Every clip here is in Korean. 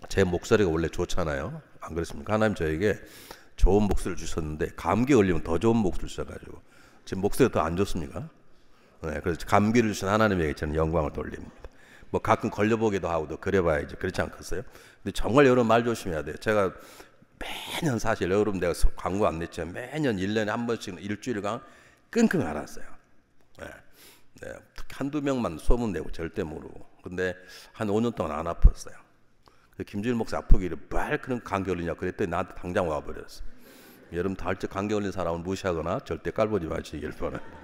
제 목소리가 원래 좋잖아요. 안 그렇습니까? 하나님 저에게 좋은 목소리를 주셨는데 감기 걸리면 더 좋은 목소리를 주셔가지고 지금 목소리가 더 안 좋습니까? 네, 그래서 감기를 주신 하나님에게 저는 영광을 돌립니다. 뭐 가끔 걸려보기도 하고도 그래봐야지 그렇지 않겠어요? 근데 정말 여러분 말 조심해야 돼요. 제가 매년 사실 여러분 내가 광고 안 냈지만 매년 1년에 한 번씩 일주일간 끙끙 앓았어요. 네. 네, 특히 한두 명만 소문내고 절대 모르고. 근데 한 5년 동안 안 아팠어요. 김준일 목사 아프기를 왜 그런 감기 걸리냐 그랬더니 나한테 당장 와버렸어. 여러분 다할때 감기 걸린 사람을 무시하거나 절대 깔보지 마시길 바랍니다.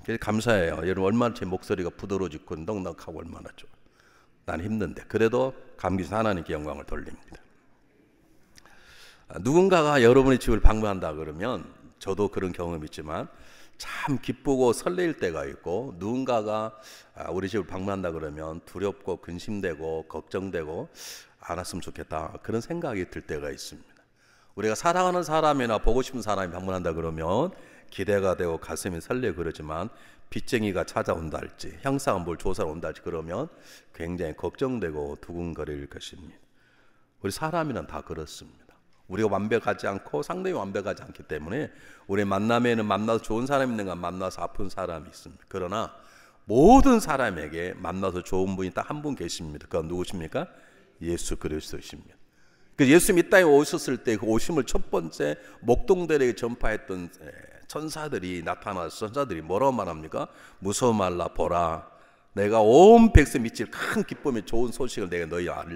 그래서 감사해요. 여러분 얼마나 제 목소리가 부드러워지고 넉넉하고 얼마나 좋아. 난 힘든데 그래도 감기 전 하나님께 영광을 돌립니다. 누군가가 여러분의 집을 방문한다 그러면 저도 그런 경험이 있지만 참 기쁘고 설레일 때가 있고, 누군가가 우리 집을 방문한다 그러면 두렵고 근심되고 걱정되고 안 왔으면 좋겠다 그런 생각이 들 때가 있습니다. 우리가 사랑하는 사람이나 보고 싶은 사람이 방문한다 그러면 기대가 되고 가슴이 설레고 그러지만 빚쟁이가 찾아온다 할지 형사가 뭘 조사를 온다 할지 그러면 굉장히 걱정되고 두근거릴 것입니다. 우리 사람이란 다 그렇습니다. 우리가 완벽하지 않고 상당히 완벽하지 않기 때문에 우리 만남에는 만나서 좋은 사람이 있는가 만나서 아픈 사람이 있습니다. 그러나 모든 사람에게 만나서 좋은 분이 딱 한 분 계십니다. 그건 누구십니까? 예수 그리스도십니다. 그 예수님 이 땅에 오셨을 때 그 오심을 첫 번째 목동들에게 전파했던 천사들이 나타나서 천사들이 뭐라고 말합니까? 무서워 말라 보라 내가 온 백성 미칠 큰 기쁨의 좋은 소식을 내가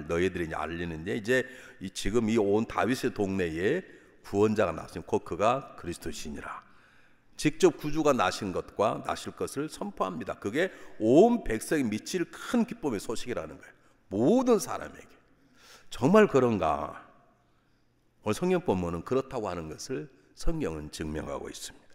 너희들에게 알리는데 이제 지금 이 온 다윗의 동네에 구원자가 나신 곧 그가 그리스도시니라. 직접 구주가 나신 것과 나실 것을 선포합니다. 그게 온 백성이 미칠 큰 기쁨의 소식이라는 거예요. 모든 사람에게. 정말 그런가? 오늘 성경 본문은 그렇다고 하는 것을 성경은 증명하고 있습니다.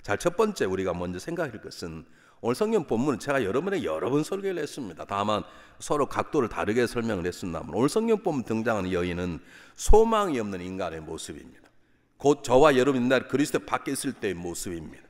자, 첫 번째 우리가 먼저 생각할 것은 오늘 성경 본문은 제가 여러분에게 여러 번 설교를 했습니다. 다만 서로 각도를 다르게 설명을 했습니다만 오늘 성경 본문 등장하는 여인은 소망이 없는 인간의 모습입니다. 곧 저와 여러분 옛날 그리스도 밖에 있을 때의 모습입니다.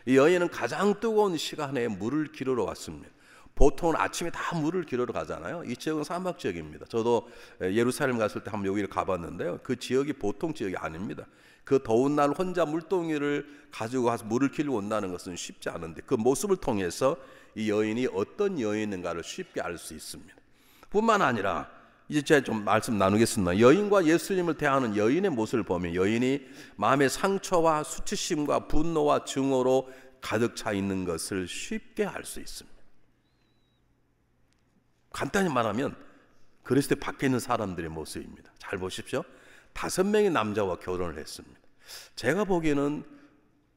이 여인은 가장 뜨거운 시간에 물을 기르러 왔습니다. 보통은 아침에 다 물을 기르러 가잖아요. 이 지역은 사막 지역입니다. 저도 예루살렘 갔을 때 한번 여기를 가봤는데요. 그 지역이 보통 지역이 아닙니다. 그 더운 날 혼자 물동이를 가지고 가서 물을 길고 온다는 것은 쉽지 않은데 그 모습을 통해서 이 여인이 어떤 여인인가를 쉽게 알 수 있습니다. 뿐만 아니라 이제 제가 좀 말씀 나누겠습니다. 여인과 예수님을 대하는 여인의 모습을 보면 여인이 마음의 상처와 수치심과 분노와 증오로 가득 차 있는 것을 쉽게 알 수 있습니다. 간단히 말하면 그리스도 밖에 있는 사람들의 모습입니다. 잘 보십시오. 5명의 남자와 결혼을 했습니다. 제가 보기에는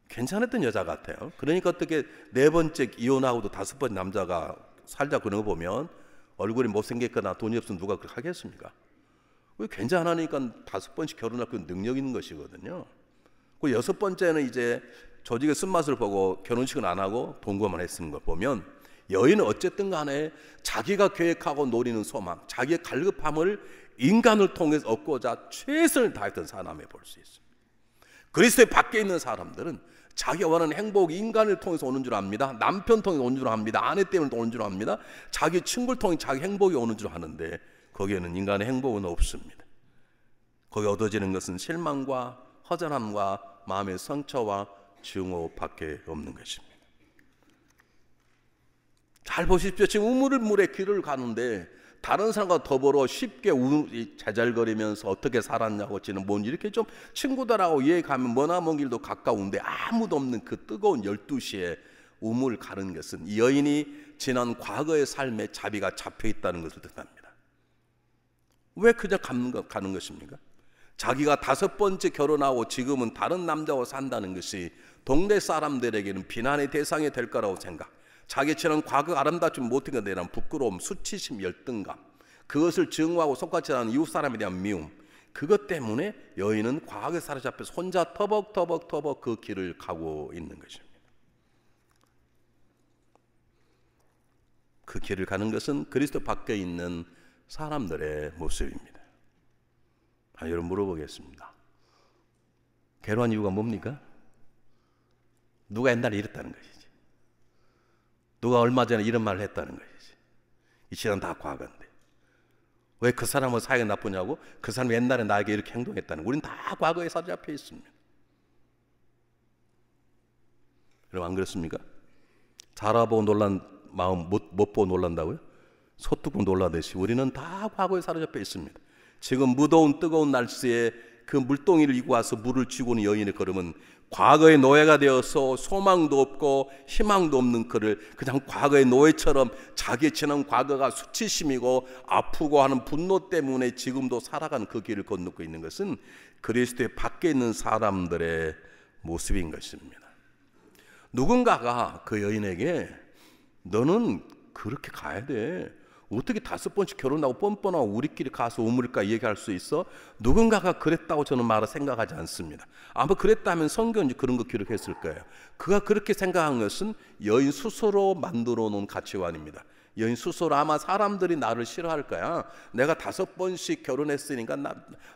괜찮았던 여자 같아요. 그러니까 어떻게 4번째 이혼하고도 5번째 남자가 살자 그런 거 보면 얼굴이 못생겼거나 돈이 없으면 누가 그렇게 하겠습니까? 괜찮으니까 5번씩 결혼할 그 능력 있는 것이거든요. 그 6번째는 이제 조직의 쓴맛을 보고 결혼식은 안 하고 동거만 했는 걸 보면 여인은 어쨌든 간에 자기가 계획하고 노리는 소망, 자기의 갈급함을 인간을 통해서 얻고자 최선을 다했던 사람에 볼 수 있습니다. 그리스도의 밖에 있는 사람들은 자기가 원하는 행복이 인간을 통해서 오는 줄 압니다. 남편 통해서 오는 줄 압니다. 아내 때문에 오는 줄 압니다. 자기 친구를 통해 자기 행복이 오는 줄 아는데 거기에는 인간의 행복은 없습니다. 거기 얻어지는 것은 실망과 허전함과 마음의 상처와 증오밖에 없는 것입니다. 잘 보십시오. 지금 우물물에 길을 가는데 다른 사람과 더불어 쉽게 자잘거리면서 어떻게 살았냐고 지는 뭔 이렇게 좀 친구들하고 여행 가면 머나먼 길도 가까운데 아무도 없는 그 뜨거운 12시에 우물 가는 것은 이 여인이 지난 과거의 삶에 자비가 잡혀 있다는 것을 뜻합니다. 왜 그냥 가는 것입니까? 자기가 5번째 결혼하고 지금은 다른 남자와 산다는 것이 동네 사람들에게는 비난의 대상이 될 거라고 생각, 자기 지난 과거 아름답지 못한 것에 대한 부끄러움, 수치심, 열등감, 그것을 증오하고 속같이 하는 이웃 사람에 대한 미움, 그것 때문에 여인은 과거에 사로잡혀서 혼자 터벅터벅 그 길을 가고 있는 것입니다. 그 길을 가는 것은 그리스도 밖에 있는 사람들의 모습입니다. 여러분 물어보겠습니다. 괴로운 이유가 뭡니까? 누가 옛날에 이랬다는 것이지. 누가 얼마 전에 이런 말을 했다는 것이지. 이 시간 다 과거인데. 왜 그 사람은 사이가 나쁘냐고? 그 사람이 옛날에 나에게 이렇게 행동했다는. 우린 다 과거에 사로잡혀 있습니다. 여러분 안 그렇습니까? 자라보고 놀란 마음 못 보고 놀란다고요? 소뚜껑 놀라듯이 우리는 다 과거에 사로잡혀 있습니다. 지금 무더운 뜨거운 날씨에 그 물동이를 이고 와서 물을 쥐고 오는 여인의 걸음은 과거의 노예가 되어서 소망도 없고 희망도 없는 그를 그냥 과거의 노예처럼 자기 지난 과거가 수치심이고 아프고 하는 분노 때문에 지금도 살아가는 그 길을 건너고 있는 것은 그리스도의 밖에 있는 사람들의 모습인 것입니다. 누군가가 그 여인에게 너는 그렇게 가야 돼. 어떻게 5번씩 결혼하고 뻔뻔하고 우리끼리 가서 우물가 얘기할 수 있어? 누군가가 그랬다고 저는 생각하지 않습니다. 아마 그랬다면 성경이 그런 거 기록했을 거예요. 그가 그렇게 생각한 것은 여인 스스로 만들어 놓은 가치관입니다. 여인 스스로 아마 사람들이 나를 싫어할 거야. 내가 5번씩 결혼했으니까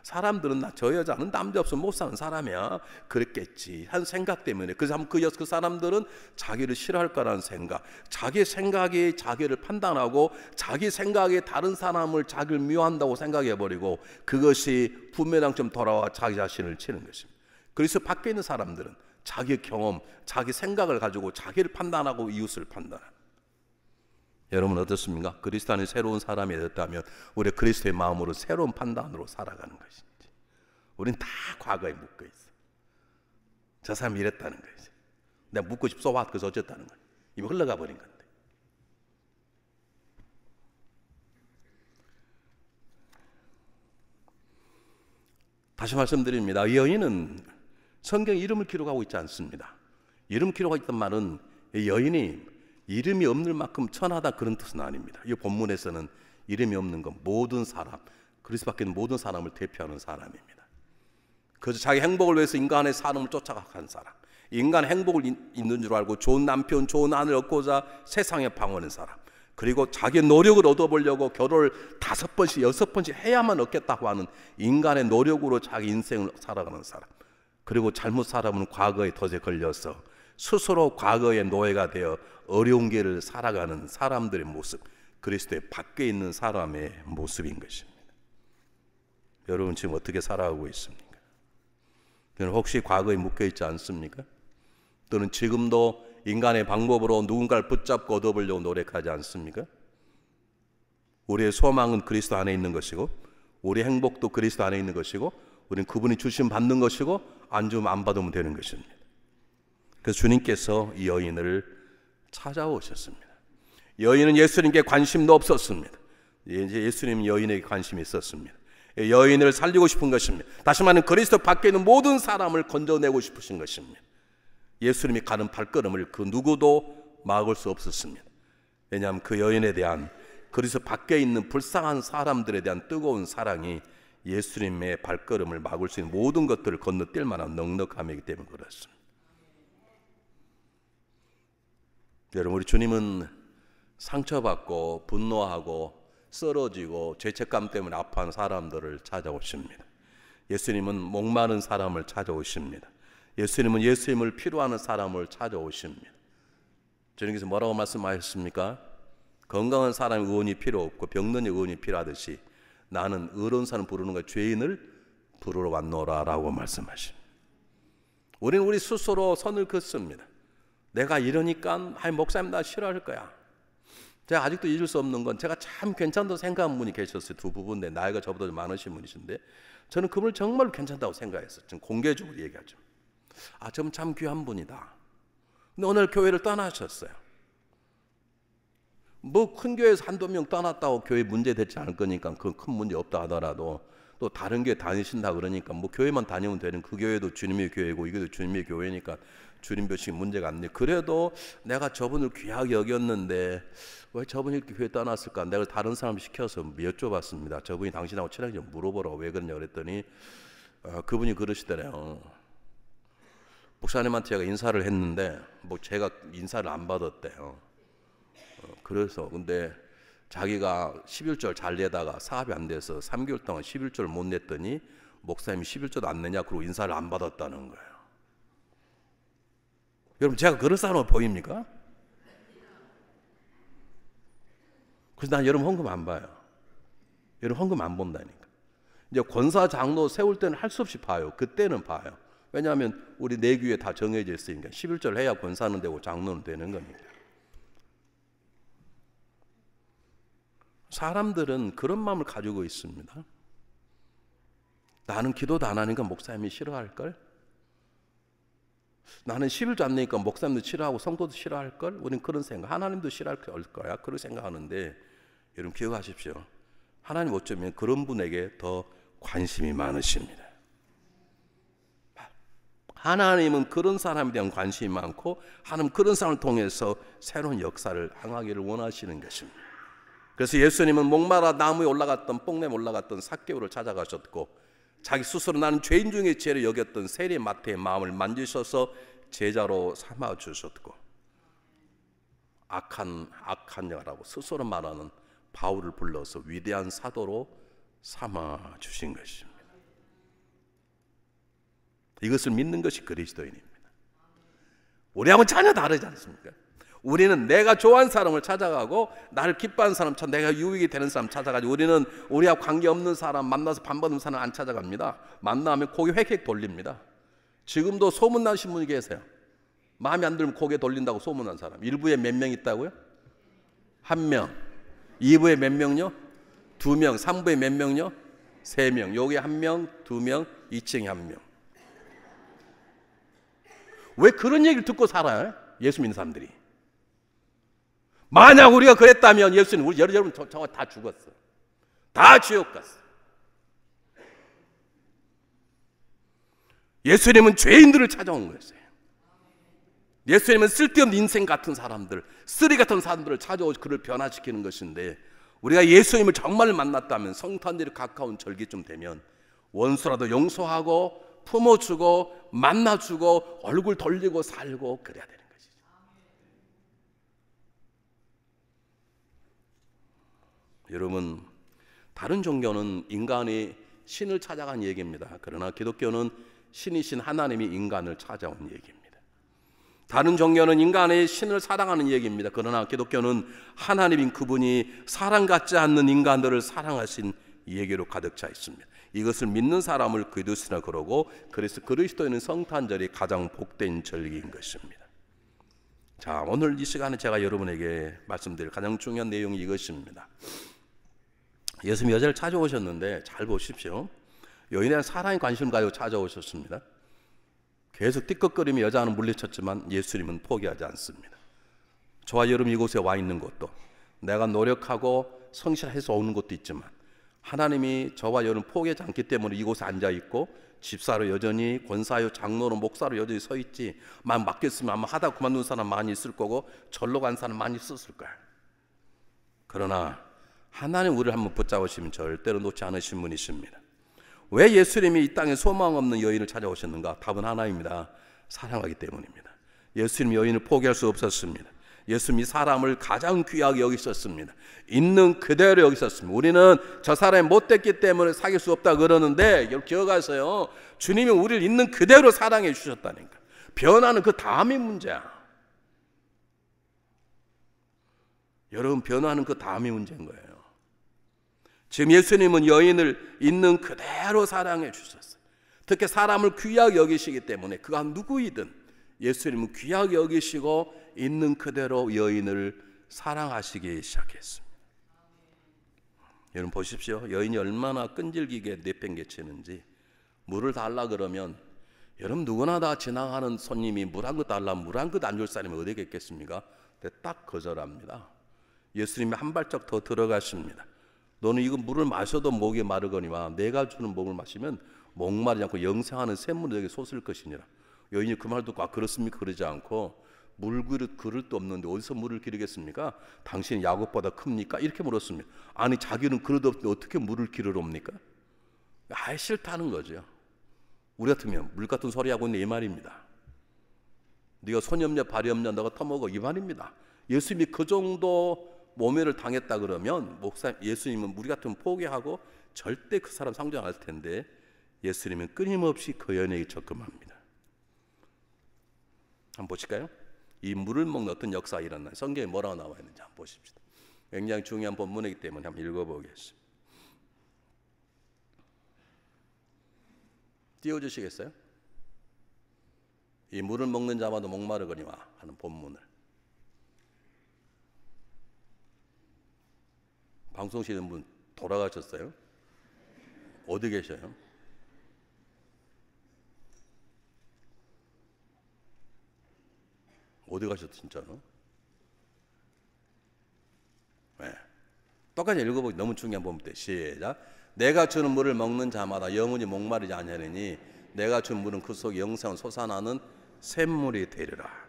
사람들은 저 여자는 남자 없으면 못 사는 사람이야. 그랬겠지 한 생각 때문에 그 사람들은 자기를 싫어할 거라는 생각, 자기 생각이 자기를 판단하고 자기 생각에 다른 사람을 자기를 미워한다고 생각해버리고 그것이 부메랑처럼 돌아와 자기 자신을 치는 것입니다. 그래서 밖에 있는 사람들은 자기 경험, 자기 생각을 가지고 자기를 판단하고 이웃을 판단합니다. 여러분 어떻습니까? 그리스도 안에 새로운 사람이 되었다면 우리 그리스도의 마음으로 새로운 판단으로 살아가는 것인지, 우리는 다 과거에 묶여 있어. 저 사람이 이랬다는 거지. 내가 묻고 싶어 와 그래서 어쨌다는 거야. 이미 흘러가 버린 건데. 다시 말씀드립니다. 이 여인은 성경 이름을 기록하고 있지 않습니다. 이름 기록하고 있던 말은 이 여인이 이름이 없는 만큼 천하다 그런 뜻은 아닙니다. 이 본문에서는 이름이 없는 건 모든 사람, 그리스도 밖에 있는 모든 사람을 대표하는 사람입니다. 그래서 자기 행복을 위해서 인간의 삶을 쫓아가는 사람, 인간의 행복을 있는 줄 알고 좋은 남편, 좋은 아내를 얻고자 세상에 방언하는 사람, 그리고 자기 노력을 얻어보려고 결혼을 5번씩, 6번씩 해야만 얻겠다고 하는 인간의 노력으로 자기 인생을 살아가는 사람, 그리고 잘못 살아보면 과거에 덫에 걸려서 스스로 과거의 노예가 되어 어려운 길을 살아가는 사람들의 모습, 그리스도의 밖에 있는 사람의 모습인 것입니다. 여러분 지금 어떻게 살아가고 있습니까? 여러분 혹시 과거에 묶여있지 않습니까? 또는 지금도 인간의 방법으로 누군가를 붙잡고 얻어보려고 노력하지 않습니까? 우리의 소망은 그리스도 안에 있는 것이고 우리의 행복도 그리스도 안에 있는 것이고 우리는 그분이 주심 받는 것이고 안 주면 안 받으면 되는 것입니다. 그래서 주님께서 이 여인을 찾아오셨습니다. 여인은 예수님께 관심도 없었습니다. 이제 예수님은 여인에게 관심이 있었습니다. 여인을 살리고 싶은 것입니다. 다시 말하면 그리스도 밖에 있는 모든 사람을 건져내고 싶으신 것입니다. 예수님이 가는 발걸음을 그 누구도 막을 수 없었습니다. 왜냐하면 그 여인에 대한, 그리스도 밖에 있는 불쌍한 사람들에 대한 뜨거운 사랑이 예수님의 발걸음을 막을 수 있는 모든 것들을 건너뛸 만한 넉넉함이기 때문에 그렇습니다. 여러분 우리 주님은 상처받고 분노하고 쓰러지고 죄책감 때문에 아파하는 사람들을 찾아오십니다. 예수님은 목마른 사람을 찾아오십니다. 예수님은 예수님을 필요하는 사람을 찾아오십니다. 주님께서 뭐라고 말씀하셨습니까? 건강한 사람의 의원이 필요 없고 병든 의원이 필요하듯이 나는 의로운 사람 부르는 거 죄인을 부르러 왔노라 라고 말씀하십니다. 우리는 우리 스스로 선을 긋습니다. 내가 이러니까 목사님 나 싫어할 거야. 제가 아직도 잊을 수 없는 건 제가 참 괜찮다고 생각한 분이 계셨어요. 두 부부인데 나이가 저보다 좀 많으신 분이신데 저는 그분을 정말 괜찮다고 생각했어요. 지금 공개적으로 얘기하죠. 저분 참 귀한 분이다. 근데 오늘 교회를 떠나셨어요. 뭐 큰 교회에서 한두 명 떠났다고 교회 문제 되지 않을 거니까 그 큰 문제 없다 하더라도 또 다른 교회 다니신다 그러니까 뭐 교회만 다니면 되는, 그 교회도 주님의 교회고 이게도 주님의 교회니까 주님 벼식 문제가 안 돼. 그래도 내가 저분을 귀하게 여겼는데 왜 저분이 이렇게 교회 떠났을까? 내가 다른 사람 시켜서 여쭤봤습니다. 저분이 당신하고 친하게 좀 물어보라고 왜 그러냐 그랬더니 그분이 그러시더래요. 목사님한테 제가 인사를 했는데 뭐 제가 인사를 안 받았대요. 그래서 근데 자기가 11절 잘 내다가 사업이 안 돼서 3개월 동안 11절을 못 냈더니 목사님이 11절도 안 내냐 그러고 인사를 안 받았다는 거예요. 여러분 제가 그런 사람으로 보입니까? 그래서 난 여러분 헌금 안 봐요. 여러분 헌금 안 본다니까. 이제 권사 장로 세울 때는 할 수 없이 봐요. 그때는 봐요. 왜냐하면 우리 내규에 다 정해져 있으니까 11절 해야 권사는 되고 장로는 되는 거니까. 사람들은 그런 마음을 가지고 있습니다. 나는 기도도 안 하니까 목사님이 싫어할걸? 나는 11조 안 내니까 목사님도 싫어하고 성도도 싫어할걸? 우리는 그런 생각, 하나님도 싫어할 거야 그렇게 생각하는데, 여러분 기억하십시오. 하나님 어쩌면 그런 분에게 더 관심이 많으십니다. 하나님은 그런 사람에 대한 관심이 많고 하나님 그런 사람을 통해서 새로운 역사를 행하기를 원하시는 것입니다. 그래서 예수님은 목마라 나무에 올라갔던 뽕냄 올라갔던 삭개오를 찾아가셨고, 자기 스스로 나는 죄인 중에 죄를 여겼던 세리 마태의 마음을 만지셔서 제자로 삼아주셨고, 악한 자라고 스스로 말하는 바울을 불러서 위대한 사도로 삼아주신 것입니다. 이것을 믿는 것이 그리스도인입니다. 우리하고는 전혀 다르지 않습니까? 우리는 내가 좋아하는 사람을 찾아가고 나를 기뻐하는 사람, 내가 유익이 되는 사람 찾아가지고, 우리는 우리하고 관계없는 사람 만나서 반 받는 사람 안 찾아갑니다. 만나면 고개 획획 돌립니다. 지금도 소문나신 분이 계세요. 마음에 안 들면 고개 돌린다고 소문난 사람. 1부에 몇 명 있다고요? 1명. 2부에 몇 명요? 2명. 3부에 몇 명요? 3명. 여기 1명, 2명, 2층에 1명. 왜 그런 얘기를 듣고 살아요? 예수 믿는 사람들이. 만약 우리가 그랬다면 예수님, 여러분 저거 다 죽었어. 다 지옥 갔어. 예수님은 죄인들을 찾아온 거였어요. 예수님은 쓸데없는 인생 같은 사람들, 쓰리 같은 사람들을 찾아오고 그를 변화시키는 것인데, 우리가 예수님을 정말 만났다면 성탄절이 가까운 절기쯤 되면 원수라도 용서하고 품어주고 만나주고 얼굴 돌리고 살고 그래야 되는 것이죠. 여러분, 다른 종교는 인간이 신을 찾아간 얘기입니다. 그러나 기독교는 신이신 하나님이 인간을 찾아온 얘기입니다. 다른 종교는 인간의 신을 사랑하는 얘기입니다. 그러나 기독교는 하나님인 그분이 사랑 같지 않는 인간들을 사랑하신 얘기로 가득 차 있습니다. 이것을 믿는 사람을 그리스도라 그러고, 그래서 그리스도인은 성탄절이 가장 복된 절기인 것입니다. 자, 오늘 이 시간에 제가 여러분에게 말씀드릴 가장 중요한 내용이 이것입니다. 예수님이 여자를 찾아오셨는데 잘 보십시오. 여인에 대한 사랑의 관심을 가지고 찾아오셨습니다. 계속 띠걱거리며 여자는 물리쳤지만 예수님은 포기하지 않습니다. 저와 여러분 이곳에 와 있는 것도, 내가 노력하고 성실해서 오는 것도 있지만 하나님이 저와 여러분 포기하지 않기 때문에 이곳에 앉아있고, 집사로 여전히, 권사요, 장로로, 목사로 여전히 서 있지, 막 맡겼으면 아마 하다 그만둔 사람 많이 있을 거고 절로 간 사람 많이 있었을 거야. 그러나 하나님 우리를 한번 붙잡으시면 절대로 놓지 않으신 분이십니다. 왜 예수님이 이 땅에 소망 없는 여인을 찾아오셨는가? 답은 하나입니다. 사랑하기 때문입니다. 예수님 여인을 포기할 수 없었습니다. 예수님이 사람을 가장 귀하게 여기셨습니다. 있는 그대로 여기셨습니다. 우리는 저 사람이 못됐기 때문에 사귈 수 없다 그러는데, 여러분 기억하세요. 주님이 우리를 있는 그대로 사랑해 주셨다니까. 변화는 그 다음이 문제야. 여러분, 변화는 그 다음이 문제인 거예요. 지금 예수님은 여인을 있는 그대로 사랑해 주셨어요. 특히 사람을 귀하게 여기시기 때문에 그가 누구이든 예수님은 귀하게 여기시고 있는 그대로 여인을 사랑하시기 시작했습니다. 여러분 보십시오. 여인이 얼마나 끈질기게 내팽개치는지. 물을 달라 그러면, 여러분 누구나 다 지나가는 손님이 물 한 컵 달라 물 한 컵 안 줄 사람이 어디 있겠습니까? 딱 거절합니다. 예수님이 한 발짝 더 들어가십니다. 너는 이거 물을 마셔도 목이 마르거니와 내가 주는 목을 마시면 목마르지 않고 영생하는 샘물이 너에게 솟을 것이니라. 여인이 그 말 듣고 그렇습니까? 그러지 않고, 그릇도 없는데 어디서 물을 기르겠습니까? 당신이 야곱보다 큽니까? 이렇게 물었습니다. 아니 자기는 그릇 없는데 어떻게 물을 기르러 옵니까? 아예 싫다는 거죠. 우리 같으면 물 같은 소리 하고 있는 이 말입니다. 네가 손이 없냐 발이 없냐 너가 터먹어 이 말입니다. 예수님이 그 정도 모멸을 당했다 그러면 예수님은 우리 같으면 포기하고 절대 그 사람 상종 안 할 텐데, 예수님은 끊임없이 그 여인에게 접근합니다. 한번 보실까요? 이 물을 먹는 어떤 역사가 일어나요. 성경에 뭐라고 나와 있는지 한번 보십시다. 굉장히 중요한 본문이기 때문에 한번 읽어보겠습니다. 띄워주시겠어요? 이 물을 먹는 자마다 목마르거니와 하는 본문을. 방송시는 분 돌아가셨어요? 어디 계셔요? 어디 가셨어 진짜로? 네. 똑같이 읽어보기 너무 중요한 부분인데 시작. 내가 주는 물을 먹는 자마다 영원히 목마르지 아니하리니 내가 준 물은 그 속에 영생을 솟아나는 샘물이 되리라.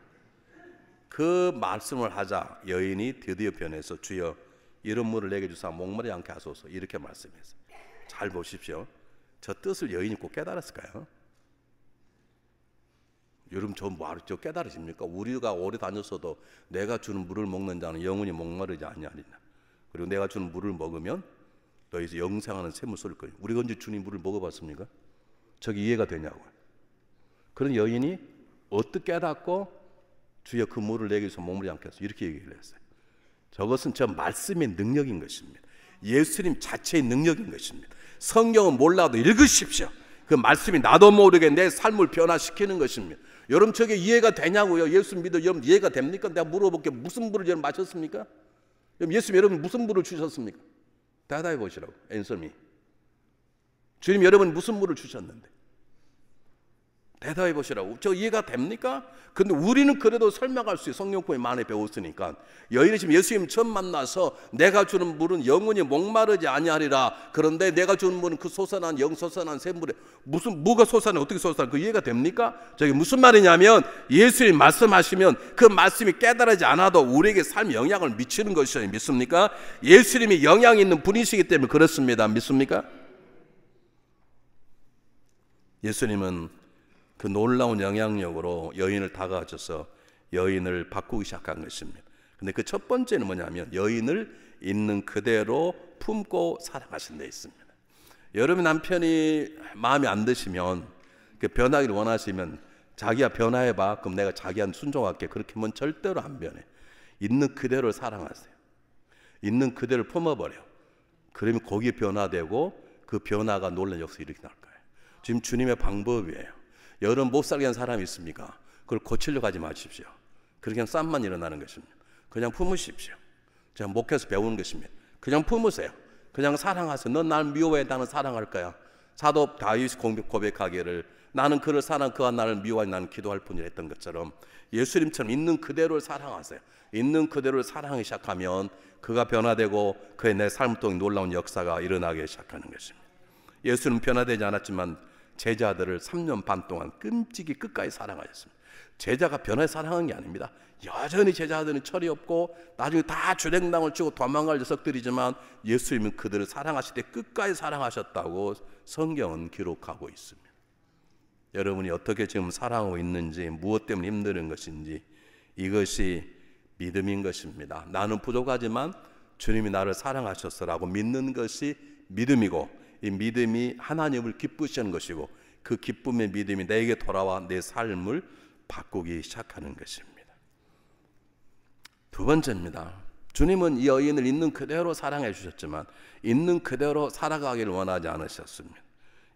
그 말씀을 하자 여인이 드디어 변해서 주여 이런 물을 내게 주사 목마르지 않게 하소서 이렇게 말씀했어요. 잘 보십시오. 저 뜻을 여인이 꼭 깨달았을까요? 여러분 저 깨달으십니까? 우리가 오래 다녔어도 내가 주는 물을 먹는 자는 영원히 목마르지 아니하리라. 그리고 내가 주는 물을 먹으면 너희에서 영생하는 샘물 쏠 거예요. 우리가 언제 주님 물을 먹어봤습니까? 저게 이해가 되냐고요. 그런 여인이 어떻게 깨닫고 주여 그 물을 내게 주사 목마르지 않게 하소서 이렇게 얘기를 했어요. 저것은 저 말씀의 능력인 것입니다. 예수님 자체의 능력인 것입니다. 성경은 몰라도 읽으십시오. 그 말씀이 나도 모르게 내 삶을 변화시키는 것입니다. 여러분 저게 이해가 되냐고요? 예수 믿어 여러분 이해가 됩니까? 내가 물어볼게 무슨 물을 여러분 마셨습니까? 예수님 여러분 무슨 물을 주셨습니까? 대답해 보시라고. Answer me. 주님 여러분 무슨 물을 주셨는데? 대답해 보시라고. 저 이해가 됩니까? 근데 우리는 그래도 설명할 수 있어요. 성경권이 많이 배웠으니까. 여인이 지금 예수님 처음 만나서 내가 주는 물은 영원히 목마르지 아니하리라. 그런데 내가 주는 물은 그 솟아난 영솟아난 샘물에 뭐가 솟아나 어떻게 솟아나 그 이해가 됩니까? 저게 무슨 말이냐면 예수님 말씀하시면 그 말씀이 깨달아지지 않아도 우리에게 삶 영향을 미치는 것이죠. 믿습니까? 예수님이 영향이 있는 분이시기 때문에 그렇습니다. 믿습니까? 예수님은 그 놀라운 영향력으로 여인을 다가가셔서 여인을 바꾸기 시작한 것입니다. 근데 그 첫 번째는 뭐냐면 여인을 있는 그대로 품고 사랑하신 데 있습니다. 여러분 남편이 마음에 안 드시면 변하기를 원하시면 자기야 변화해봐. 그럼 내가 자기한테 순종할게. 그렇게 하면 절대로 안 변해. 있는 그대로 사랑하세요. 있는 그대로 품어버려. 그러면 거기에 변화되고 그 변화가 놀라운 역사를 일으킬 거예요. 지금 주님의 방법이에요. 여러분 못 살게 한 사람이 있습니까? 그걸 고치려고 하지 마십시오. 그냥 싸움만 일어나는 것입니다. 그냥 품으십시오. 제가 목회에서 배우는 것입니다. 그냥 품으세요. 그냥 사랑하세요. 넌 날 미워해. 나는 사랑할 거야. 사도 다윗이 고백하기를 나는 그를 사랑 그가 나를 미워하니 나는 기도할 뿐이라 했던 것처럼 예수님처럼 있는 그대로를 사랑하세요. 있는 그대로를 사랑하기 시작하면 그가 변화되고 그의 내 삶 동안 놀라운 역사가 일어나기 시작하는 것입니다. 예수는 변화되지 않았지만 제자들을 3년 반 동안 끔찍이 끝까지 사랑하셨습니다. 제자가 변해 사랑한 게 아닙니다. 여전히 제자들은 철이 없고 나중에 다 주랭당을 치고 도망갈 녀석들이지만 예수님은 그들을 사랑하실 때 끝까지 사랑하셨다고 성경은 기록하고 있습니다. 여러분이 어떻게 지금 사랑하고 있는지 무엇 때문에 힘든 것인지 이것이 믿음인 것입니다. 나는 부족하지만 주님이 나를 사랑하셨어라고 믿는 것이 믿음이고 이 믿음이 하나님을 기쁘시는 것이고 그 기쁨의 믿음이 내게 돌아와 내 삶을 바꾸기 시작하는 것입니다. 두 번째입니다. 주님은 이 여인을 있는 그대로 사랑해 주셨지만 있는 그대로 살아가기를 원하지 않으셨습니다.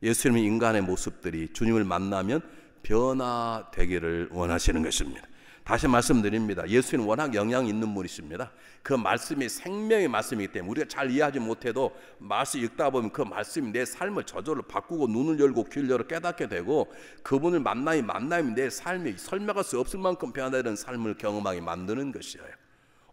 예수님의 인간의 모습들이 주님을 만나면 변화되기를 원하시는 것입니다. 다시 말씀드립니다. 예수님은 워낙 영향이 있는 분이십니다. 그 말씀이 생명의 말씀이기 때문에 우리가 잘 이해하지 못해도 말씀 읽다 보면 그 말씀이 내 삶을 저절로 바꾸고 눈을 열고 귀를 열어 깨닫게 되고 그분을 만나면 내 삶이 설명할 수 없을 만큼 변화되는 삶을 경험하게 만드는 것이에요.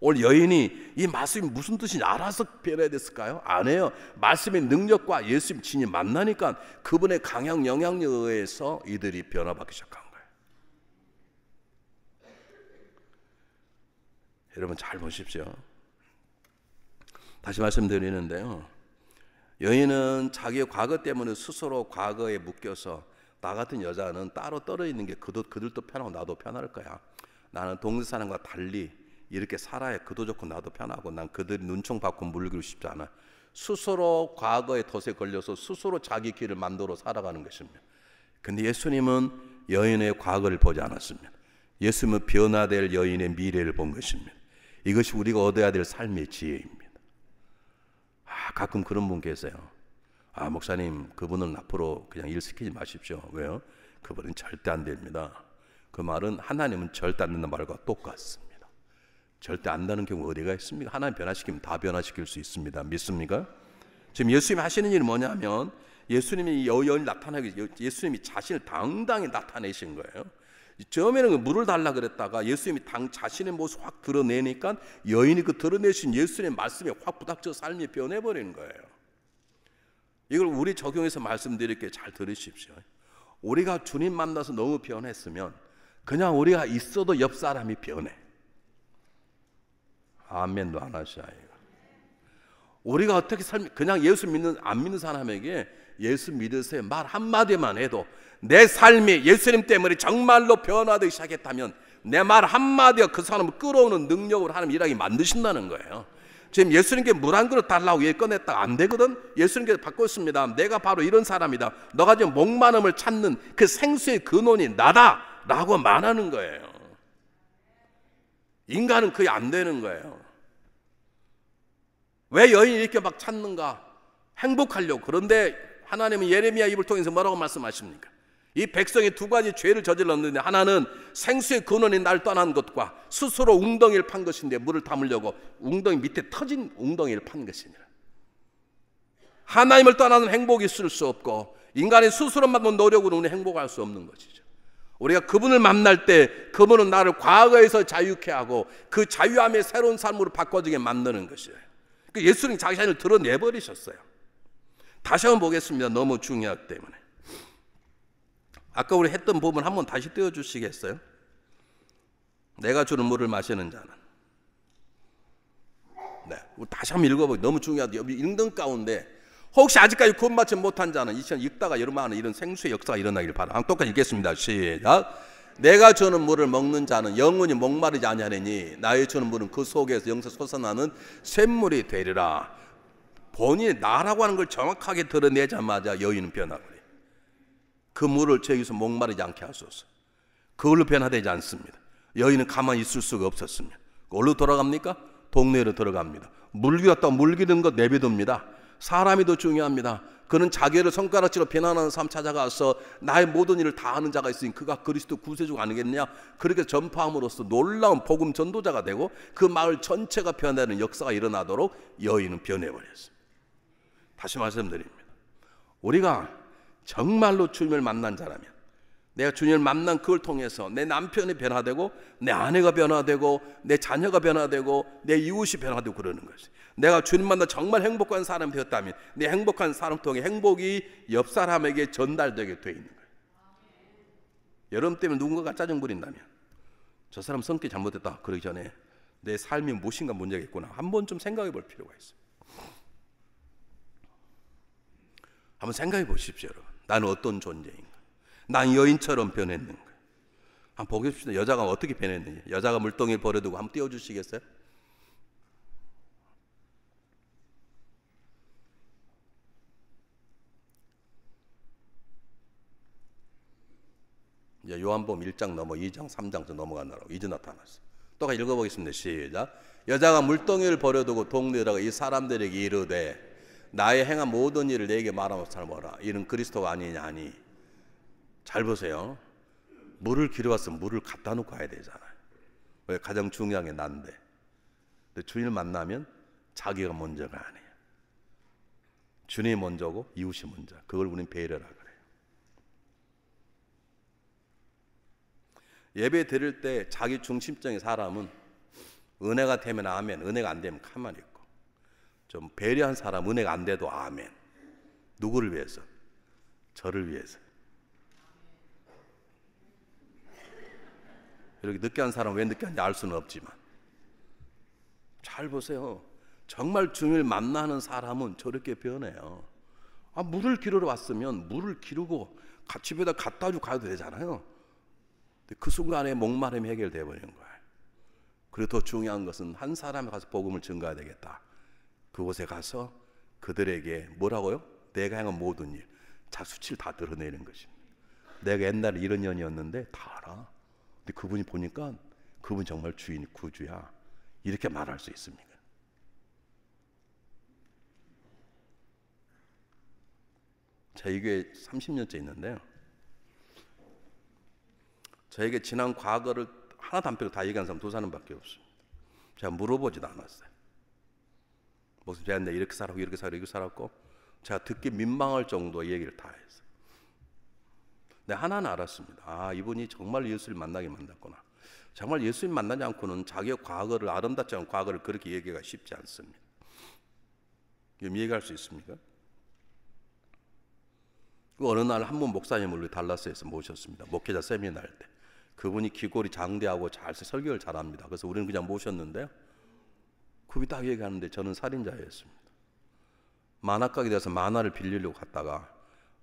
오늘 여인이 이 말씀이 무슨 뜻인지 알아서 변화됐을까요? 안 해요. 말씀의 능력과 예수님 진이 만나니까 그분의 강한 영향력에 의해서 이들이 변화받기 시작한 거예요. 여러분 잘 보십시오. 다시 말씀드리는데요. 여인은 자기의 과거 때문에 스스로 과거에 묶여서 나 같은 여자는 따로 떨어져 있는 게 그들도 편하고 나도 편할 거야. 나는 동네 사람과 달리 이렇게 살아야 그도 좋고 나도 편하고 난 그들이 눈총 받고 물기고 싶지 않아. 스스로 과거의 덫에 걸려서 스스로 자기 길을 만들어 살아가는 것입니다. 근데 예수님은 여인의 과거를 보지 않았습니다. 예수님은 변화될 여인의 미래를 본 것입니다. 이것이 우리가 얻어야 될 삶의 지혜입니다. 가끔 그런 분 계세요. 아, 목사님, 그분은 앞으로 그냥 일 시키지 마십시오. 왜요? 그분은 절대 안 됩니다. 그 말은 하나님은 절대 안 된다는 말과 똑같습니다. 절대 안 되는 경우 어디가 있습니까? 하나님 변화시키면 다 변화시킬 수 있습니다. 믿습니까? 지금 예수님이 하시는 일이 뭐냐면, 예수님이 여인이 나타나기, 예수님이 자신을 당당히 나타내신 거예요. 처음에는 물을 달라 그랬다가 예수님이 자신의 모습 확 드러내니까 여인이 그 드러내신 예수님의 말씀에 확 부닥쳐 삶이 변해버리는 거예요. 이걸 우리 적용해서 말씀드릴게요. 잘 들으십시오. 우리가 주님 만나서 너무 변했으면 그냥 우리가 있어도 옆 사람이 변해. 아멘도 안 하셔요. 우리가 어떻게 그냥 예수 안 믿는 사람에게 예수 믿으세요 말 한마디만 해도 내 삶이 예수님 때문에 정말로 변화되기 시작했다면 내 말 한마디가 그 사람을 끌어오는 능력으로 하나님 일하게 만드신다는 거예요. 지금 예수님께 물 한 그릇 달라고 얘 꺼냈다 안 되거든. 예수님께서 바꿨습니다. 내가 바로 이런 사람이다. 너가 지금 목마름을 찾는 그 생수의 근원이 나다 라고 말하는 거예요. 인간은 그게 안 되는 거예요. 왜 여인이 이렇게 막 찾는가? 행복하려고. 그런데 하나님은 예레미야 입을 통해서 뭐라고 말씀하십니까? 이 백성이 두 가지 죄를 저질렀는데, 하나는 생수의 근원이 날 떠난 것과 스스로 웅덩이를 판 것인데, 물을 담으려고 웅덩이 밑에 터진 웅덩이를 판 것이니라. 하나님을 떠나는 행복이 있을 수 없고 인간이 스스로만 노력으로는 행복할 수 없는 것이죠. 우리가 그분을 만날 때 그분은 나를 과거에서 자유케 하고 그 자유함의 새로운 삶으로 바꿔주게 만드는 것이에요. 예수님 자신을 드러내버리셨어요. 다시 한번 보겠습니다. 너무 중요하기 때문에. 아까 우리 했던 부분 한번 다시 띄워주시겠어요? 내가 주는 물을 마시는 자는. 네, 다시 한번 읽어보기 너무 중요하다. 읽는 가운데 혹시 아직까지 구원 받지 못한 자는 이 시간 읽다가 여러분 이런 생수의 역사가 일어나기를 바랍니다. 똑같이 읽겠습니다. 시작. 내가 주는 물을 먹는 자는 영원히 목마르지 아니하리니 나의 주는 물은 그 속에서 영서 솟아나는 샘물이 되리라. 본인이 나라고 하는 걸 정확하게 드러내자마자 여인은 변화버려요. 그 물을 저기서 목마르지 않게 하소서. 그걸로 변화되지 않습니다. 여인은 가만히 있을 수가 없었습니다. 어디로 돌아갑니까? 동네로 들어갑니다. 물기 왔다고 물기는 것 내비둡니다. 사람이 더 중요합니다. 그는 자기를 손가락질로 비난하는 사람 찾아가서 나의 모든 일을 다 하는 자가 있으니 그가 그리스도 구세주가 아니겠냐. 그렇게 전파함으로써 놀라운 복음 전도자가 되고 그 마을 전체가 변화되는 역사가 일어나도록 여인은 변해버렸습니다. 다시 말씀드립니다. 우리가 정말로 주님을 만난 자라면, 내가 주님을 만난 그걸 통해서 내 남편이 변화되고 내 아내가 변화되고 내 자녀가 변화되고 내 이웃이 변화되고 그러는 것이, 내가 주님 만나 정말 행복한 사람이 되었다면 내 행복한 사람 통해 행복이 옆 사람에게 전달되게 돼 있는 거예요. 여러분 때문에 누군가가 짜증 부린다면 저 사람 성격이 잘못됐다 그러기 전에 내 삶이 무엇인가 문제가 있구나 한 번쯤 생각해 볼 필요가 있어요. 한번 생각해 보십시오. 여러분, 나는 어떤 존재인가? 난 여인처럼 변했는가? 한번 보겠습니다. 여자가 어떻게 변했는지. 여자가 물동이를 버려두고 한번 띄워주시겠어요? 이제 요한복음 1장 넘어 2장 3장 넘어가느라고 이제 나타났어요. 또 읽어보겠습니다. 시작. 여자가 물동이를 버려두고 동네에 들어가 이 사람들에게 이르되 나의 행한 모든 일을 내게 말하며 살아보라. 이는 그리스도가 아니냐 하니. 잘 보세요. 물을 길어왔으면 물을 갖다 놓고 가야 되잖아요. 왜? 가장 중요한 게 난데. 근데 주님을 만나면 자기가 먼저가 아니에요. 주님이 먼저고 이웃이 먼저. 그걸 우리는 배려라 그래요. 예배 드릴 때 자기 중심적인 사람은 은혜가 되면 아멘, 은혜가 안 되면 가만히 있고, 좀 배려한 사람 은혜가 안 돼도 아멘. 누구를 위해서? 저를 위해서. 이렇게 늦게 한 사람 왜 늦게 하는지 알 수는 없지만 잘 보세요. 정말 주님을 만나는 사람은 저렇게 변해요. 물을 기르러 왔으면 물을 기르고 집에다 갖다 주고 가도 되잖아요. 근데 그 순간에 목마름이 해결되어 버리는 거예요. 그리고 더 중요한 것은 한 사람에 가서 복음을 전가해야 되겠다. 그곳에 가서 그들에게 뭐라고요? 내가 행한 모든 일, 자기 수치를 다 드러내는 것입니다. 내가 옛날에 이런 년이었는데 다 알아. 근데 그분이 보니까 그분 정말 주인 구주야. 이렇게 말할 수 있습니까? 저희 교회 30년째 있는데요. 저에게 지난 과거를 하나도 안 빼고 다 얘기한 사람 두 사람밖에 없습니다. 제가 물어보지도 않았어요. 목사님, 제가 내가 이렇게 살았고 이렇게 살았고 이렇게 살았고, 제가 듣기 민망할 정도의 얘기를 다 했어요. 근데 하나는 알았습니다. 아, 이분이 정말 예수를 만나게 만났구나. 정말 예수님 만나지 않고는 자기의 과거를, 아름답지 않은 과거를 그렇게 얘기하기가 쉽지 않습니다. 이해할 수 있습니까? 어느 날 한 분 목사님을 우리 달라스에서 모셨습니다. 목회자 세미나 할 때. 그분이 귀골이 장대하고 잘 설교를 잘합니다. 그래서 우리는 그냥 모셨는데요. 그분이 딱 얘기하는데 저는 살인자였습니다. 만화가게 돼서 만화를 빌리려고 갔다가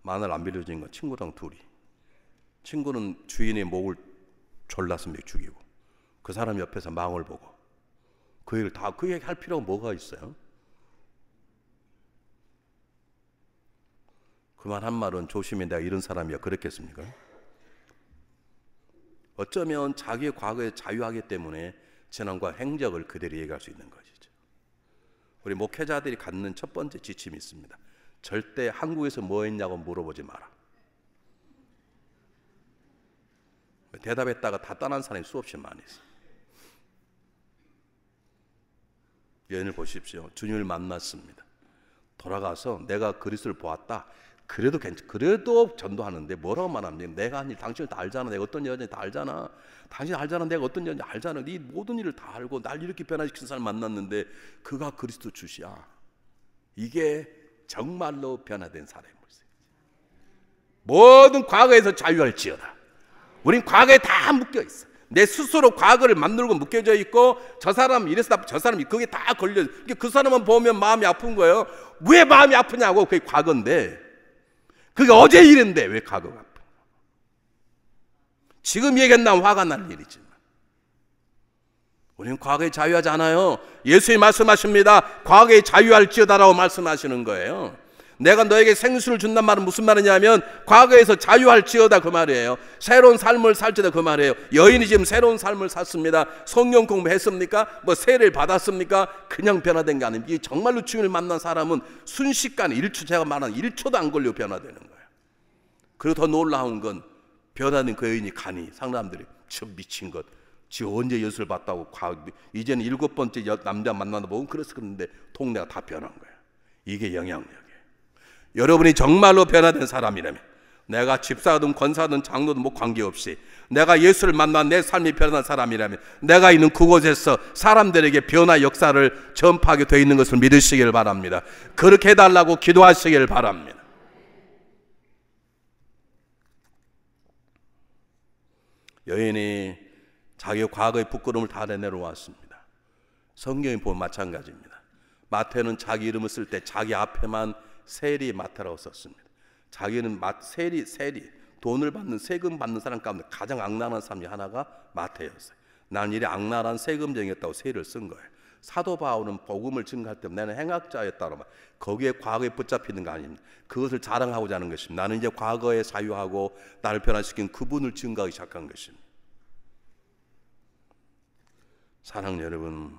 만화를 안 빌려주는 건 친구랑 둘이. 친구는 주인의 목을 졸라서 막 죽이고, 그 사람 옆에서 망을 보고. 그 얘기를 다, 그 얘기 할 필요가 뭐가 있어요? 그만 한 말은 조심히 내가 이런 사람이야 그랬겠습니까? 어쩌면 자기의 과거에 자유하기 때문에 지난과 행적을 그대로 얘기할 수 있는 것이죠. 우리 목회자들이 갖는 첫 번째 지침이 있습니다. 절대 한국에서 뭐 했냐고 물어보지 마라. 대답했다가 다 떠난 사람이 수없이 많이 있어요. 여인을 보십시오. 주님을 만났습니다. 돌아가서 내가 그리스도를 보았다. 그래도 전도하는데 뭐라고 말합니까? 내가 한 일 당신을 다 알잖아. 내가 어떤 여자인지 다 알잖아. 당신 알잖아. 내가 어떤 여자인지 알잖아. 네 모든 일을 다 알고 날 이렇게 변화시킨 사람 만났는데 그가 그리스도 주시야. 이게 정말로 변화된 사람이에요. 모든 과거에서 자유할지어다. 우린 과거에 다 묶여 있어. 내 스스로 과거를 만들고 묶여져 있고, 저 사람 이래서 저 사람이 그게 다 걸려. 그 사람만 보면 마음이 아픈 거예요. 왜 마음이 아프냐고. 그게 과거인데, 그게 어제 일인데 왜 과거가 아파? 지금 얘기한다면 화가 날 일이지만 우리는 과거에 자유하지 않아요. 예수님이 말씀하십니다. 과거에 자유할지어다라고 말씀하시는 거예요. 내가 너에게 생수를 준단 말은 무슨 말이냐면 과거에서 자유할지어다 그 말이에요. 새로운 삶을 살지어다 그 말이에요. 여인이 지금 새로운 삶을 샀습니다. 성경 공부했습니까? 뭐 세례를 받았습니까? 그냥 변화된 게 아닙니다. 정말로 주님을 만난 사람은 순식간에 1초, 제가 말한 1초도 안 걸려 변화되는 거예요. 그리고 더 놀라운 건 변화된 그 여인이 가니 사람들이 저 미친 것, 지금 언제 예수를 봤다고 이제는 7번째 남자 만나다 보면 그래서 그런데 동네가 다 변한 거예요. 이게 영향력이에요. 여러분이 정말로 변화된 사람이라면, 내가 집사든 권사든 장로든 뭐 관계없이 내가 예수를 만난 내 삶이 변한 사람이라면 내가 있는 그곳에서 사람들에게 변화 역사를 전파하게 되어 있는 것을 믿으시길 바랍니다. 그렇게 해달라고 기도하시길 바랍니다. 여인이 자기의 과거의 부끄러움을 다 내려왔습니다. 성경에 보면 마찬가지입니다. 마태는 자기 이름을 쓸 때 자기 앞에만 세리 마태라고 썼습니다. 자기는 세리 돈을 받는 세금 받는 사람 가운데 가장 악랄한 사람이 하나가 마태였어요. 나는 이래 악랄한 세금쟁이였다고 세리를 쓴 거예요. 사도 바울은 복음을 증거할 때 나는 행악자였다고 말. 거기에 과거에 붙잡히는 거 아닙니다. 그것을 자랑하고자 하는 것입니다. 나는 이제 과거에 자유하고 나를 변화시킨 그분을 증거하기 시작한 것입니다. 사랑하는 여러분,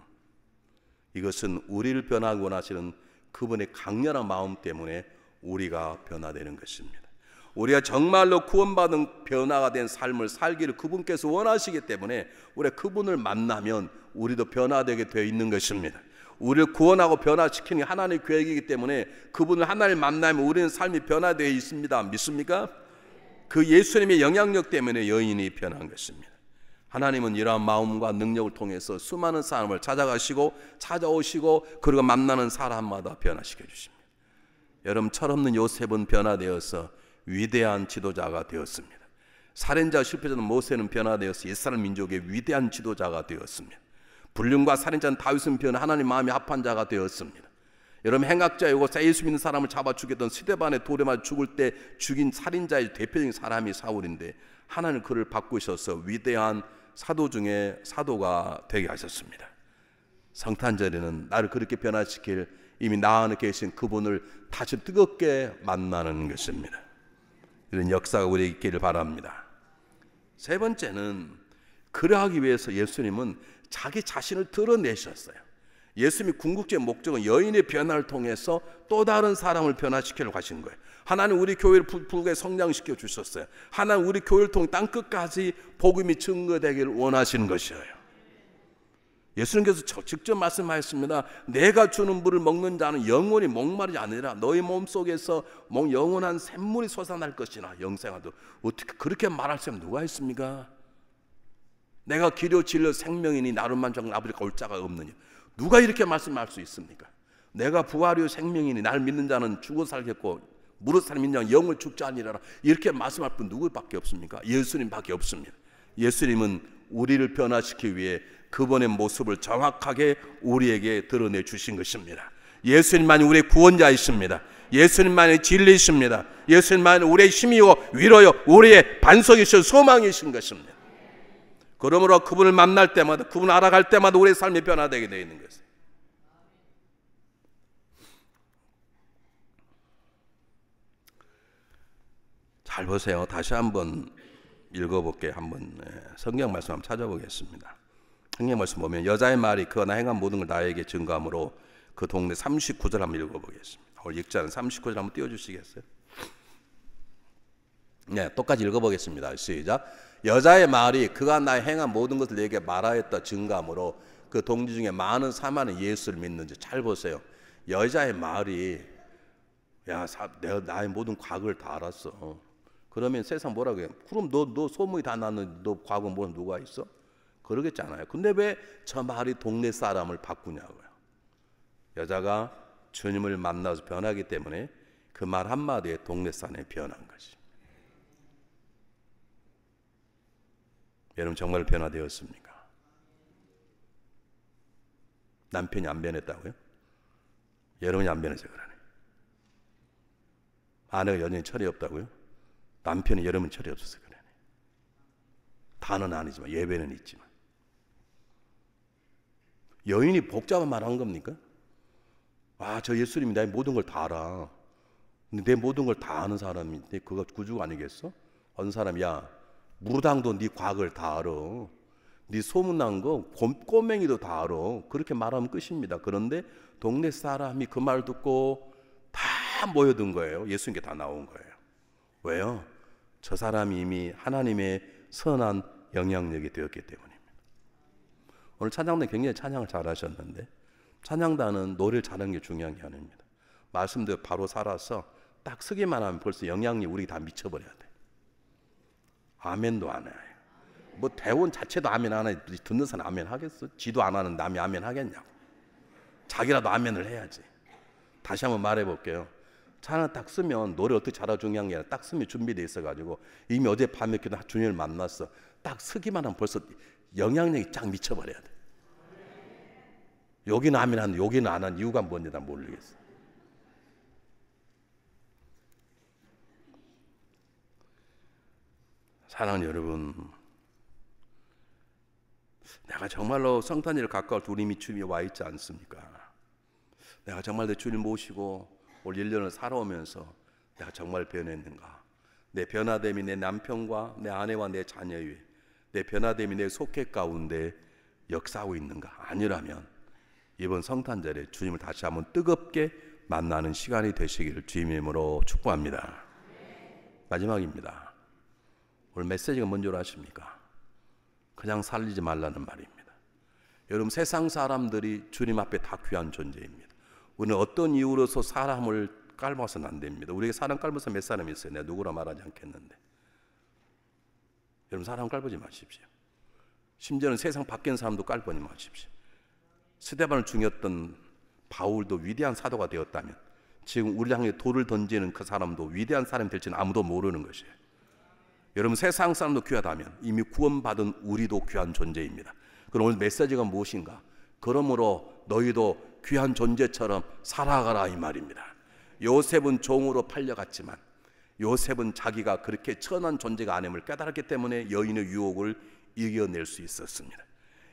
이것은 우리를 변화하기 원하시는 그분의 강렬한 마음 때문에 우리가 변화되는 것입니다. 우리가 정말로 구원받은 변화가 된 삶을 살기를 그분께서 원하시기 때문에 우리가 그분을 만나면 우리도 변화되게 되어 있는 것입니다. 우리를 구원하고 변화시키는 게 하나님의 계획이기 때문에 그분을 하나님 만나면 우리는 삶이 변화되어 있습니다. 믿습니까? 그 예수님의 영향력 때문에 여인이 변한 것입니다. 하나님은 이러한 마음과 능력을 통해서 수많은 사람을 찾아오시고 그리고 만나는 사람마다 변화시켜 주십니다. 여러분, 철없는 요셉은 변화되어서 위대한 지도자가 되었습니다. 살인자 실패자는 모세는 변화되어서 이스라엘 민족의 위대한 지도자가 되었습니다. 불륜과 살인자는 다윗은 하나님 마음이 합한 자가 되었습니다. 여러분, 행악자이고 예수 믿는 사람을 잡아 죽였던 스데반의 돌에 맞아 죽을 때 죽인 살인자의 대표적인 사람이 사울인데 하나님 그를 바꾸셔서 위대한 사도 중에 사도가 되게 하셨습니다. 성탄절에는 나를 그렇게 변화시킬 이미 나 안에 계신 그분을 다시 뜨겁게 만나는 것입니다. 이런 역사가 우리에게 있기를 바랍니다. 세 번째는 그러하기 위해서 예수님은 자기 자신을 드러내셨어요. 예수님이 궁극적인 목적은 여인의 변화를 통해서 또 다른 사람을 변화시키려고 하신 거예요. 하나님 우리 교회를 부르게 성장시켜 주셨어요. 하나님 우리 교회를 통해 땅끝까지 복음이 증거되기를 원하시는 것이에요. 예수님께서 직접 말씀하셨습니다. 내가 주는 물을 먹는 자는 영원히 목마르지 아니라 너희 몸속에서 영원한 샘물이 솟아날 것이나 영생하도. 어떻게 그렇게 말할 사람 누가 있습니까? 내가 길이요 진리요 생명이니 나를 만족하는 아버지가 올 자가 없느냐. 누가 이렇게 말씀할 수 있습니까? 내가 부활이요 생명이니 나를 믿는 자는 죽어 살겠고 무릇 사람 믿는 자는 영을 죽지 아니하리라. 이렇게 말씀할 분 누구밖에 없습니까? 예수님밖에 없습니다. 예수님은 우리를 변화시키기 위해 그분의 모습을 정확하게 우리에게 드러내 주신 것입니다. 예수님만이 우리의 구원자이십니다. 예수님만이 진리이십니다. 예수님만이 우리의 힘이요 위로요 우리의 반석이시오 소망이신 것입니다. 그러므로 그분을 만날 때마다 그분을 알아갈 때마다 우리의 삶이 변화되게 되어 있는 것이에요. 잘 보세요. 다시 한번 읽어볼게요. 한번 성경 말씀 한번 찾아보겠습니다. 성경 말씀 보면 여자의 말이 그가 나 행한 모든 걸 나에게 증거함으로 그 동네 39절 한번 읽어보겠습니다. 오늘 읽자는 39절 한번 띄워주시겠어요? 네, 똑같이 읽어보겠습니다. 시작. 여자의 말이 그가 나의 행한 모든 것을 내게 말하였다 증거함으로 그 동지 중에 많은 사마는 예수를 믿는지. 잘 보세요. 여자의 말이 내가 나의 모든 과거를 다 알았어. 그러면 세상 뭐라고 해요? 그럼 너 소문이 다 났는데 너 과거 뭐 누가 있어? 그러겠잖아요. 근데 왜 저 말이 동네 사람을 바꾸냐고요. 여자가 주님을 만나서 변하기 때문에 그 말 한마디에 동네 사람이 변한 것이. 여러분 정말 변화되었습니까? 남편이 안 변했다고요? 여러분이 안 변해서 그러네. 아내가 여전히 철이 없다고요? 남편이 여러분 철이 없어서 그러네. 다는 아니지만 예배는 있지만. 여인이 복잡한 말 한 겁니까? 저 예수님이 나의 모든 걸 다 알아. 근데 내 모든 걸 다 아는 사람이 그거 구주 아니겠어? 어느 사람이 무당도 네 과거를 다 알아. 네 소문난 거 꼬맹이도 다 알아. 그렇게 말하면 끝입니다. 그런데 동네 사람이 그 말 듣고 다 모여든 거예요. 예수님께 다 나온 거예요. 왜요? 저 사람이 이미 하나님의 선한 영향력이 되었기 때문입니다. 오늘 찬양단 굉장히 찬양을 잘하셨는데 찬양단은 노래를 잘하는 게 중요한 게 아닙니다. 말씀대로 바로 살아서 딱 쓰기만 하면 벌써 영향력이 우리 다 미쳐버려야 돼. 아멘도 안 해요. 뭐 대원 자체도 아멘 안 해. 듣는 사람 아멘 하겠어? 지도 안 하는 남이 아멘 하겠냐고. 자기라도 아멘을 해야지. 다시 한번 말해볼게요. 찬양 딱 쓰면 노래 어떻게 잘하고 중요한 게 아니라 딱 쓰면 준비되어 있어가지고 이미 어젯밤에 주님을 만났어. 딱 쓰기만 하면 벌써 영향력이 쫙 미쳐버려야 돼. 여기는 아멘 하는데 여기는 안 하는 이유가 뭔지 난 모르겠어. 사랑하는 여러분, 내가 정말로 성탄절을 가까울 때 우리 이미 주님이 와 있지 않습니까? 내가 정말 내 주님 모시고 올 1년을 살아오면서 내가 정말 변했는가? 내 변화됨이 내 남편과 내 아내와 내 자녀 위에, 내 변화됨이 내 속회 가운데 역사하고 있는가? 아니라면 이번 성탄절에 주님을 다시 한번 뜨겁게 만나는 시간이 되시기를 주님의 이름으로 축복합니다. 마지막입니다. 오늘 메시지가 뭔지 아십니까? 그냥 살리지 말라는 말입니다. 여러분 세상 사람들이 주님 앞에 다 귀한 존재입니다. 우리는 어떤 이유로서 사람을 깔봐서는 안 됩니다. 우리에게 사람 깔봐서 몇 사람이 있어요. 내가 누구라 말하지 않겠는데. 여러분 사람 깔보지 마십시오. 심지어는 세상 밖에 있는 사람도 깔보지 마십시오. 스데반을 죽였던 바울도 위대한 사도가 되었다면 지금 우리 향해 돌을 던지는 그 사람도 위대한 사람이 될지는 아무도 모르는 것이에요. 여러분 세상 사람도 귀하다면 이미 구원받은 우리도 귀한 존재입니다. 그럼 오늘 메시지가 무엇인가? 그러므로 너희도 귀한 존재처럼 살아가라 이 말입니다. 요셉은 종으로 팔려갔지만 요셉은 자기가 그렇게 천한 존재가 아님을 깨달았기 때문에 여인의 유혹을 이겨낼 수 있었습니다.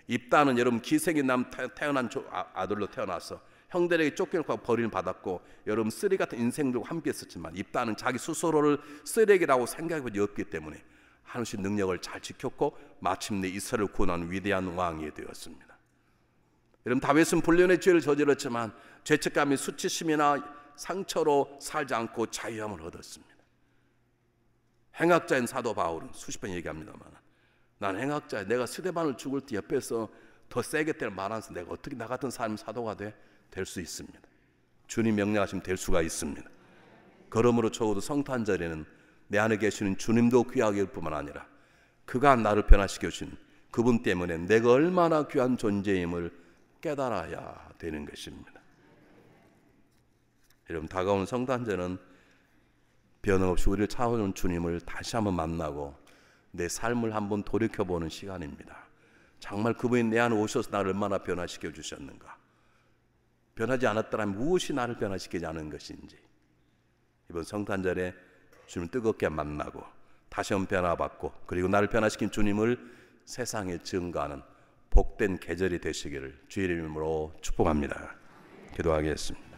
입다는 여러분 기생인 남 태어난 아들로 태어나서 형들에게 쫓겨나고 버림을 받았고 여러분 쓰레기 같은 인생들과 함께 했었지만 입다는 자기 스스로를 쓰레기라고 생각해 본 적이 없기 때문에 하나님의 능력을 잘 지켰고 마침내 이스라엘을 구원하는 위대한 왕이 되었습니다. 여러분, 다윗은 불륜의 죄를 저질렀지만 죄책감이 수치심이나 상처로 살지 않고 자유함을 얻었습니다. 행악자인 사도 바울은 수십 번 얘기합니다만, 난 행악자야. 내가 스데반을 죽을 때 옆에서 더 세게 때를 말하면서 내가 어떻게 나 같은 사람 사도가 될 수 있습니다. 주님 명령하시면 될 수가 있습니다. 그러므로 적어도 성탄절에는 내 안에 계시는 주님도 귀하게 일 뿐만 아니라 그가 나를 변화시켜 주신 그분 때문에 내가 얼마나 귀한 존재임을 깨달아야 되는 것입니다. 여러분, 다가오는 성탄절은 변함없이 우리를 찾아오는 주님을 다시 한번 만나고 내 삶을 한번 돌이켜보는 시간입니다. 정말 그분이 내 안에 오셔서 나를 얼마나 변화시켜 주셨는가, 변하지 않았더라면 무엇이 나를 변화시키지 않은 것인지, 이번 성탄절에 주님을 뜨겁게 만나고 다시 한번 변화받고 그리고 나를 변화시킨 주님을 세상에 증거하는 복된 계절이 되시기를 주의 이름으로 축복합니다. 기도하겠습니다.